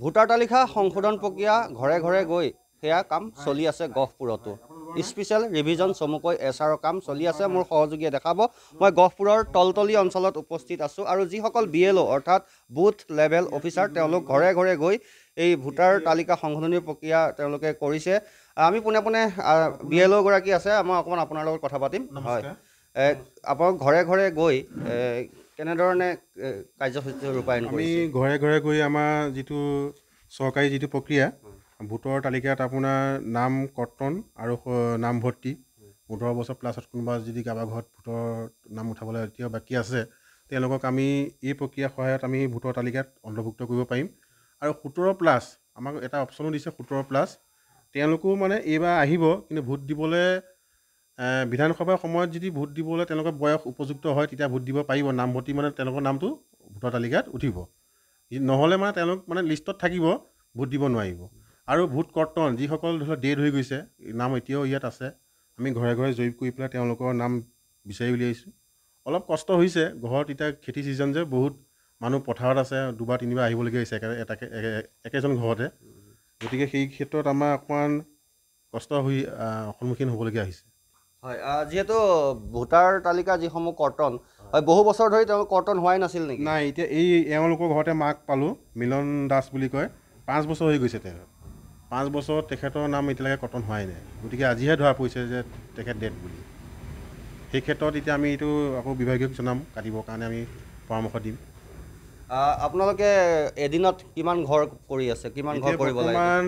Voter তালিকা সংশোধন প্ৰক্ৰিয়া ঘৰে ঘৰে গৈ সেয়া কাম চলি আছে গহপুৰতো। স্পেচিয়েল ৰিভিজন চমুকৈ এছআৰৰ কাম চলি আছে। মোৰ সহযোগীয়ে দেখাব, মই গহপুৰৰ তলতলি অঞ্চলত উপস্থিত আছোঁ আৰু যিসকল BLO অৰ্থাৎ বুথ লেভেল অফিচাৰ তেওঁলোক ঘৰে ঘৰে গৈ এই ভোটাৰ তালিকা সংশোধনী প্ৰক্ৰিয়া তেওঁলোকে কৰিছে। আমি পোনে পোনে BLO গৰাকী আছে, মই অকণমান আপোনাৰ লগত কথা পাতিম। হয়, আপোনাক ঘৰে ঘৰে গৈ কেনেধৰণে কাৰ্যসূচী ৰূপায়ণ কৰিছে? আমি ঘৰে ঘৰে গৈ আমাৰ যিটো চৰকাৰী যিটো প্ৰক্ৰিয়া ভোটৰ তালিকাত আপোনাৰ নাম কৰ্তন আৰু নামভৰ্তি 18 বছৰ প্লাছত কোনোবা যদি কাৰোবাৰ ঘৰত ভোটৰ নাম উঠাবলৈ এতিয়াও বাকী আছে তেওঁলোকক আমি এই প্ৰক্ৰিয়াৰ সহায়ত আমি ভোটৰ তালিকাত অন্তৰ্ভুক্ত কৰিব পাৰিম। আৰু 17+ আমাক এটা অপশ্যনো দিছে 17+। তেওঁলোকো মানে এইবাৰ আহিব, কিন্তু ভোট দিবলৈ বিধানসভাৰ সময়ত যদি ভোট দিবলৈ তেওঁলোকৰ বয়স উপযুক্ত হয় তেতিয়া ভোট দিব পাৰিব। নামভৰ্তি মানে তেওঁলোকৰ নামটো ভোটৰ তালিকাত উঠিব, নহ'লে মানে তেওঁলোক মানে লিষ্টত থাকিব, ভোট দিব নোৱাৰিব। আৰু ভোট কৰ্তন যিসকল ধৰি লওক ডেড হৈ গৈছে, নাম এতিয়াও ইয়াত আছে, আমি ঘৰে ঘৰে জৰীপ কৰি পেলাই তেওঁলোকৰ নাম বিচাৰি উলিয়াইছোঁ। অলপ কষ্ট হৈছে, ঘৰত এতিয়া খেতি ছিজন যে বহুত মানুহ পথাৰত আছে, 2বাৰ 3বাৰ আহিবলগীয়া হৈছে একেজন ঘৰতে। গতিকে সেই ক্ষেত্ৰত আমাৰ অকণমান কষ্ট সন্মুখীন হ'বলগীয়া হৈছে। হয়, যিহেতু ভোটাৰ তালিকা যিসমূহ কৰ্তন হয়, বহু বছৰ ধৰি তেওঁলোক কৰ্তন হোৱাই নাছিল নেকি? নাই, এতিয়া এওঁলোকৰ ঘৰতে মাক পালোঁ, মিলন দাস বুলি কয়, 5 বছৰ হৈ গৈছে। 5 বছৰ তেখেতৰ নাম এতিয়ালৈকে কৰ্তন হোৱাই নাই। গতিকে আজিহে ধৰা পৰিছে যে তেখেত ডেড বুলি। সেই ক্ষেত্ৰত এতিয়া আমি এইটো আকৌ বিভাগীয়ক জনাম, কাটিবৰ কাৰণে আমি পৰামৰ্শ দিম। আপোনালোকে এদিনত কিমান ঘৰ কৰি আছে, কিমান ঘৰ কৰিব লাগে? বৰ্তমান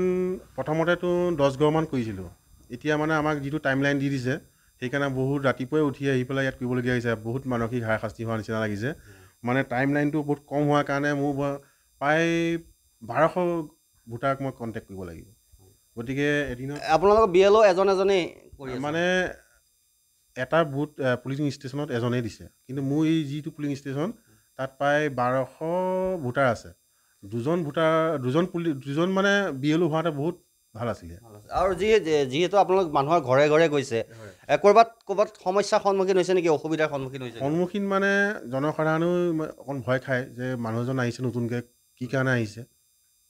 প্ৰথমতেতো 10 ঘৰমান কৰিছিলোঁ। এতিয়া মানে আমাক যিটো টাইমলাইন দি দিছে সেইকাৰণে বহুত ৰাতিপুৱাই উঠি আহি পেলাই ইয়াত কৰিবলগীয়া হৈছে। বহুত মানসিক হাৰাশাস্তি হোৱাৰ নিচিনা লাগিছে। মানে টাইমলাইনটো বহুত কম হোৱাৰ কাৰণে মোৰ প্ৰায় 1200 ভোটাৰক মই কণ্টেক্ট কৰিব লাগিব। গতিকে এদিনত আপোনালোকৰ BLO এজন এজনেই কৰি আছে? মানে এটা বুথ পুলিং ষ্টেচনত এজনেই দিছে, কিন্তু মোৰ এই যিটো পুলিং ষ্টেচন তাত প্ৰায় 1200 ভোটাৰ আছে। দুজন মানে BLO হোৱাতে বহুত ভাল আছিলে। আৰু যিহেতু আপোনালোক মানুহৰ ঘৰে ঘৰে গৈছে, ক'ৰবাত সমস্যাৰ সন্মুখীন হৈছে নেকি, অসুবিধাৰ সন্মুখীন হৈছে? সন্মুখীন মানে জনসাধাৰণেও অকণ ভয় খায় যে মানুহজন আহিছে নতুনকৈ, কি কাৰণে আহিছে,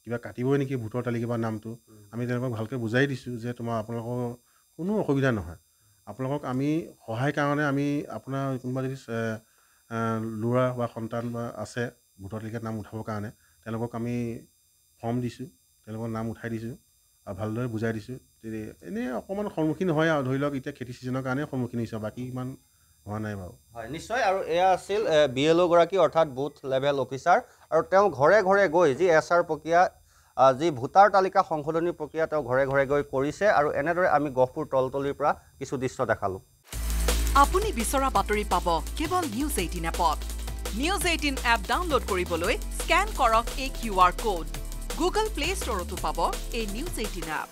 কিবা কাটিবই নেকি ভোটৰ তালিকা বা নামটো। আমি তেওঁলোকক ভালকৈ বুজাই দিছোঁ যে আপোনালোকৰ কোনো অসুবিধা নহয়, আপোনালোকক আমি সহায় কাৰণে আমি আপোনাৰ কোনোবা যদি ল'ৰা বা সন্তান বা আছে ভোটৰ তালিকাত নাম উঠাবৰ কাৰণে তেওঁলোকক আমি ফৰ্ম দিছোঁ, তেওঁলোকৰ নাম উঠাই দিছোঁ আৰু ভালদৰে বুজাই দিছোঁ। এনেই অকণমান সন্মুখীন হয় আৰু ধৰি লওক এতিয়া খেতি ছিজনৰ কাৰণে সন্মুখীন হৈছে, বাকী ইমান হোৱা নাই বাৰু। হয়, নিশ্চয়। আৰু এয়া আছিল BLO গৰাকী অৰ্থাৎ বুথ লেভেল অফিচাৰ, আৰু তেওঁ ঘৰে ঘৰে গৈ যি SR প্ৰক্ৰিয়া, যি ভোটাৰ তালিকা সংশোধনী প্ৰক্ৰিয়া তেওঁ ঘৰে ঘৰে গৈ কৰিছে। আৰু এনেদৰে আমি গহপুৰ তলতলিৰ পৰা কিছু দৃশ্য দেখালোঁ। আপুনি বিচৰা বাতৰি পাব কেৱল নিউজ 18 এপত। নিউজ 18 এপ ডাউনলোড কৰিবলৈ স্কেন কৰক এই QR কোড। গুগল প্লে ষ্টৰতো পাব এই নিউজ 18 এপ।